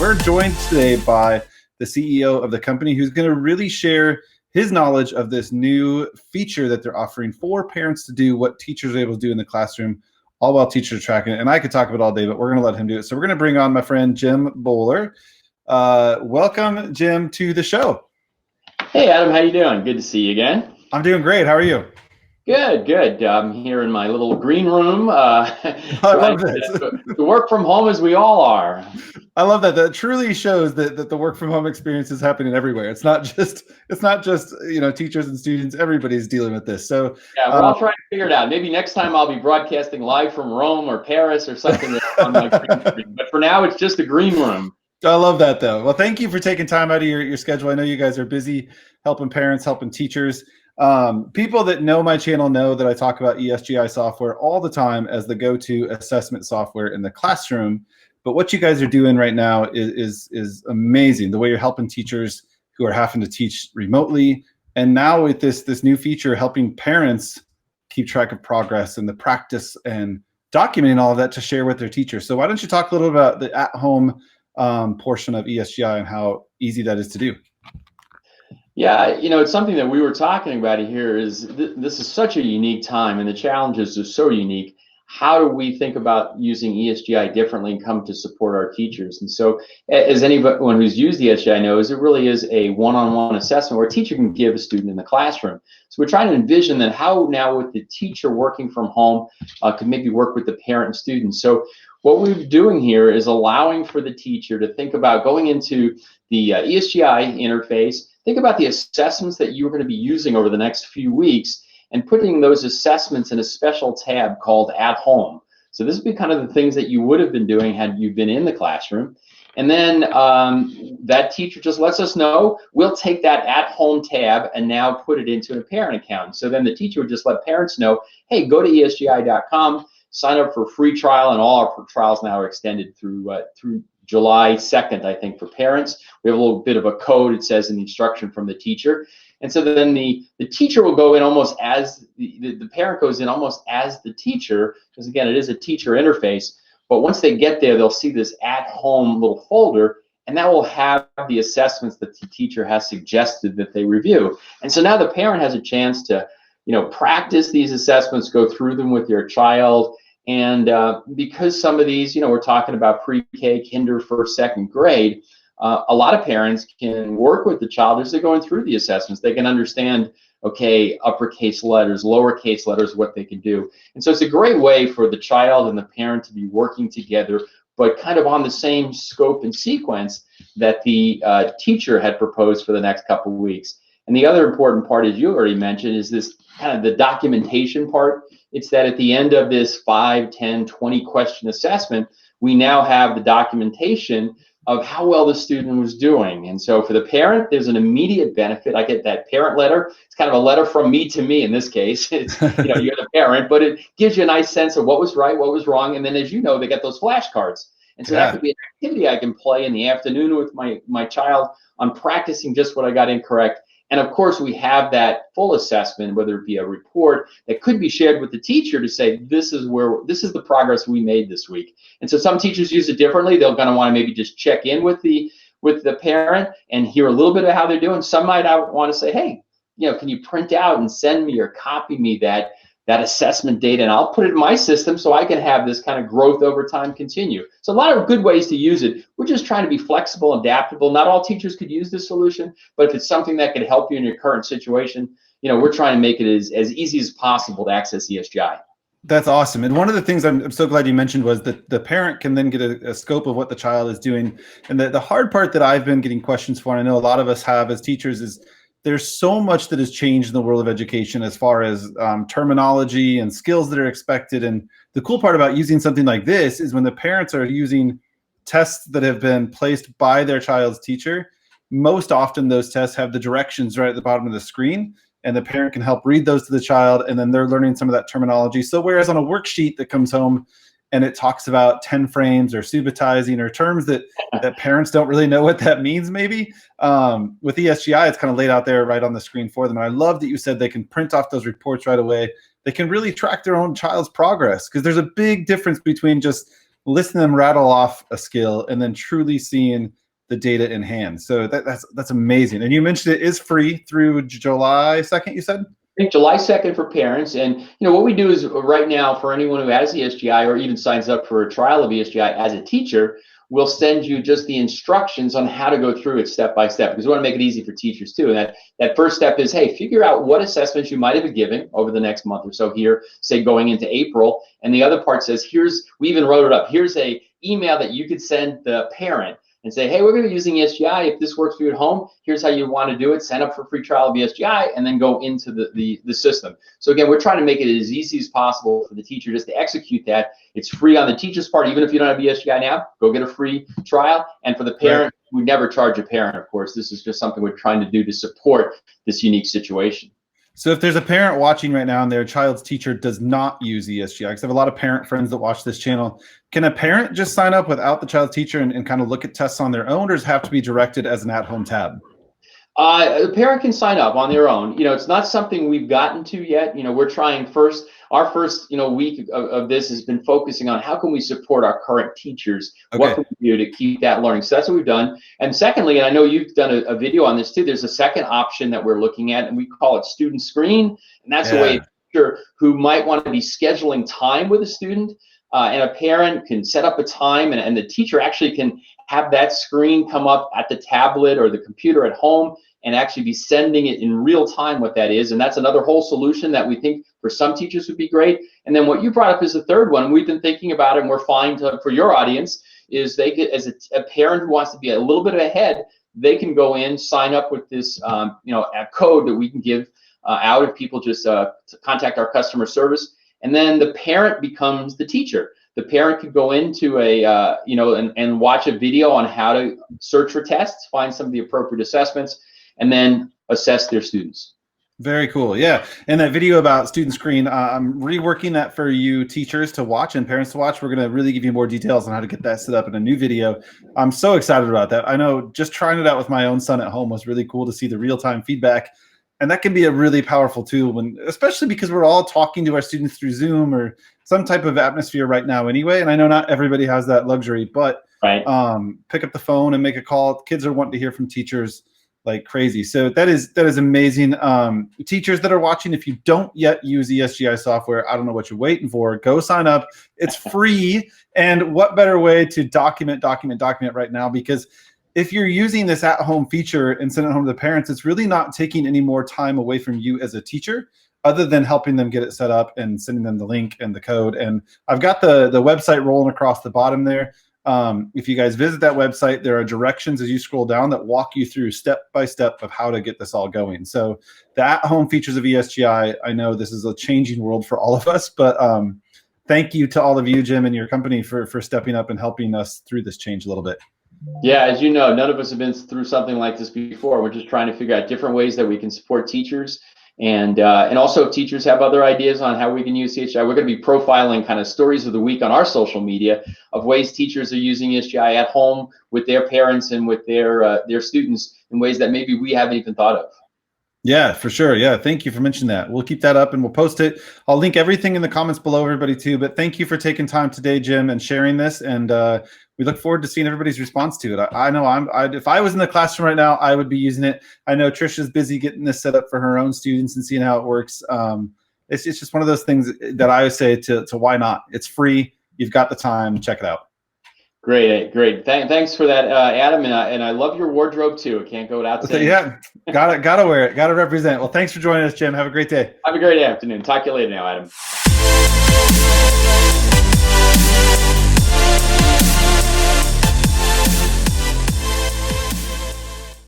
we're joined today by the CEO of the company who's going to really share his knowledge of this new feature that they're offering for parents to do what teachers are able to do in the classroom, all while teachers are tracking it. And I could talk about it all day, but we're going to let him do it. So we're going to bring on my friend Jim Bowler. Welcome, Jim, to the show. Hey, Adam, how you doing? Good to see you again. I'm doing great. How are you? Good. I'm here in my little green room. I love this. To work from home as we all are. I love that. That truly shows that the work from home experience is happening everywhere. It's not just teachers and students. Everybody's dealing with this. So yeah, we're all trying to figure it out. Maybe next time I'll be broadcasting live from Rome or Paris or something on my green screen. But for now, it's just a green room. I love that, though. Well, thank you for taking time out of your schedule. I know you guys are busy helping parents, helping teachers. People that know my channel know that I talk about ESGI software all the time as the go-to assessment software in the classroom. But what you guys are doing right now is amazing. The way you're helping teachers who are having to teach remotely, and now with this new feature, helping parents keep track of progress and the practice and documenting all of that to share with their teachers. So why don't you talk a little about the at-home portion of ESGI and how easy that is to do? Yeah, it's something that we were talking about here is this is such a unique time and the challenges are so unique. How do we think about using ESGI differently and come to support our teachers? And so as anyone who's used ESGI knows, it really is a one-on-one assessment where a teacher can give a student in the classroom. So we're trying to envision that how now with the teacher working from home could maybe work with the parent and student. So what we're doing here is allowing for the teacher to think about going into the ESGI interface, think about the assessments that you're going to be using over the next few weeks and putting those assessments in a special tab called At Home. So this would be kind of the things that you would have been doing had you been in the classroom. And then that teacher just lets us know, we'll take that At Home tab and now put it into a parent account. So then the teacher would just let parents know, hey, go to ESGI.com, sign up for a free trial, and all our trials now are extended through July 2nd, I think, for parents. We have a little bit of a code, it says in the instruction from the teacher. And so then the teacher will go in almost as, the parent goes in almost as the teacher, because again, it is a teacher interface. But once they get there, they'll see this at-home little folder, and that will have the assessments that the teacher has suggested that they review. And so now the parent has a chance to, practice these assessments, go through them with your child. And because some of these, we're talking about pre-K, kinder, first, second grade, a lot of parents can work with the child as they're going through the assessments. They can understand, okay, uppercase letters, lowercase letters, what they can do. And so it's a great way for the child and the parent to be working together, but kind of on the same scope and sequence that the teacher had proposed for the next couple of weeks. And the other important part, as you already mentioned, is this kind of the documentation part. It's that at the end of this 5, 10, 20 question assessment, we now have the documentation of how well the student was doing. And so for the parent, there's an immediate benefit. I get that parent letter. It's kind of a letter from me to me in this case. It's, you're the parent, but it gives you a nice sense of what was right, what was wrong. And then as you know, they get those flashcards. And so that could be an activity I can play in the afternoon with my child on practicing just what I got incorrect. And of course, we have that full assessment, whether it be a report that could be shared with the teacher to say, this is the progress we made this week. And so some teachers use it differently. They're going to want to maybe just check in with the parent and hear a little bit of how they're doing. Some might want to say, hey, can you print out and send me or copy me that assessment data, and I'll put it in my system so I can have this kind of growth over time continue. So a lot of good ways to use it. We're just trying to be flexible, adaptable. Not all teachers could use this solution, but if it's something that could help you in your current situation, we're trying to make it as easy as possible to access ESGI. That's awesome. And one of the things I'm so glad you mentioned was that the parent can then get a scope of what the child is doing. And the hard part that I've been getting questions for, and I know a lot of us have as teachers, is there's so much that has changed in the world of education as far as terminology and skills that are expected. And the cool part about using something like this is when the parents are using tests that have been placed by their child's teacher, most often those tests have the directions right at the bottom of the screen, and the parent can help read those to the child, and then they're learning some of that terminology. So whereas on a worksheet that comes home and it talks about 10 frames or subitizing or terms that parents don't really know what that means maybe, with ESGI, it's kind of laid out there right on the screen for them. And I love that you said they can print off those reports right away. They can really track their own child's progress, because there's a big difference between just listening to them rattle off a skill and then truly seeing the data in hand. So that's amazing. And you mentioned it is free through July 2nd, you said? I think July 2nd for parents. And what we do is right now for anyone who has ESGI or even signs up for a trial of ESGI as a teacher, we'll send you just the instructions on how to go through it step by step, because we want to make it easy for teachers too. And that first step is, hey, figure out what assessments you might have been giving over the next month or so here, say going into April. And the other part says, we even wrote it up, here's a email that you could send the parent and say, hey, we're going to be using ESGI. If this works for you at home, here's how you want to do it. Sign up for a free trial of ESGI and then go into the system. So again, we're trying to make it as easy as possible for the teacher just to execute that. It's free on the teacher's part. Even if you don't have ESGI now, go get a free trial. And for the parent, we never charge a parent, of course. This is just something we're trying to do to support this unique situation. So if there's a parent watching right now and their child's teacher does not use ESGI, because I have a lot of parent friends that watch this channel, can a parent just sign up without the child's teacher and kind of look at tests on their own, or does it have to be directed as an at-home tab? The parent can sign up on their own. It's not something we've gotten to yet. We're trying first. Our first, week of this has been focusing on how can we support our current teachers? Okay. What can we do to keep that learning? So that's what we've done. And secondly, and I know you've done a video on this too, there's a second option that we're looking at, and we call it Student Screen. And that's a way a teacher who might want to be scheduling time with a student, and a parent can set up a time, and the teacher actually can have that screen come up at the tablet or the computer at home and actually be sending it in real time what that is. And that's another whole solution that we think for some teachers would be great. And then what you brought up is the third one, and we've been thinking about it, and we're fine for your audience, is they get, as a parent who wants to be a little bit ahead, they can go in, sign up with this a code that we can give out if people just to contact our customer service. And then the parent becomes the teacher. The parent could go into and watch a video on how to search for tests, find some of the appropriate assessments, and then assess their students. Very cool. Yeah. And that video about Student Screen, I'm reworking that for you teachers to watch and parents to watch. We're going to really give you more details on how to get that set up in a new video. I'm so excited about that. I know just trying it out with my own son at home was really cool to see the real-time feedback. And that can be a really powerful tool, especially because we're all talking to our students through Zoom or some type of atmosphere right now anyway. And I know not everybody has that luxury, but pick up the phone and make a call. Kids are wanting to hear from teachers like crazy. So that is amazing. Teachers that are watching, if you don't yet use ESGI software, I don't know what you're waiting for. Go sign up. It's free. And what better way to document right now? Because if you're using this at-home feature and sending it home to the parents, it's really not taking any more time away from you as a teacher, other than helping them get it set up and sending them the link and the code. And I've got the website rolling across the bottom there. If you guys visit that website, there are directions as you scroll down that walk you through step by step of how to get this all going. So the at-home features of ESGI, I know this is a changing world for all of us, but thank you to all of you, Jim, and your company for stepping up and helping us through this change a little bit. Yeah, as you know, none of us have been through something like this before. We're just trying to figure out different ways that we can support teachers. And also if teachers have other ideas on how we can use ESGI, we're going to be profiling kind of stories of the week on our social media of ways teachers are using ESGI at home with their parents and with their students in ways that maybe we haven't even thought of. Yeah, for sure. Yeah, thank you for mentioning that. We'll keep that up and we'll post it. I'll link everything in the comments below, everybody, too. But thank you for taking time today, Jim, and sharing this. And we look forward to seeing everybody's response to it. I know if I was in the classroom right now, I would be using it. I know Trisha's busy getting this set up for her own students and seeing how it works. It's just one of those things that I would say to why not? It's free. You've got the time. Check it out. Great. Thanks for that, Adam. And I love your wardrobe too. It can't go without saying. Yeah, gotta wear it. Gotta represent. Well, thanks for joining us, Jim. Have a great day. Have a great afternoon. Talk to you later now, Adam.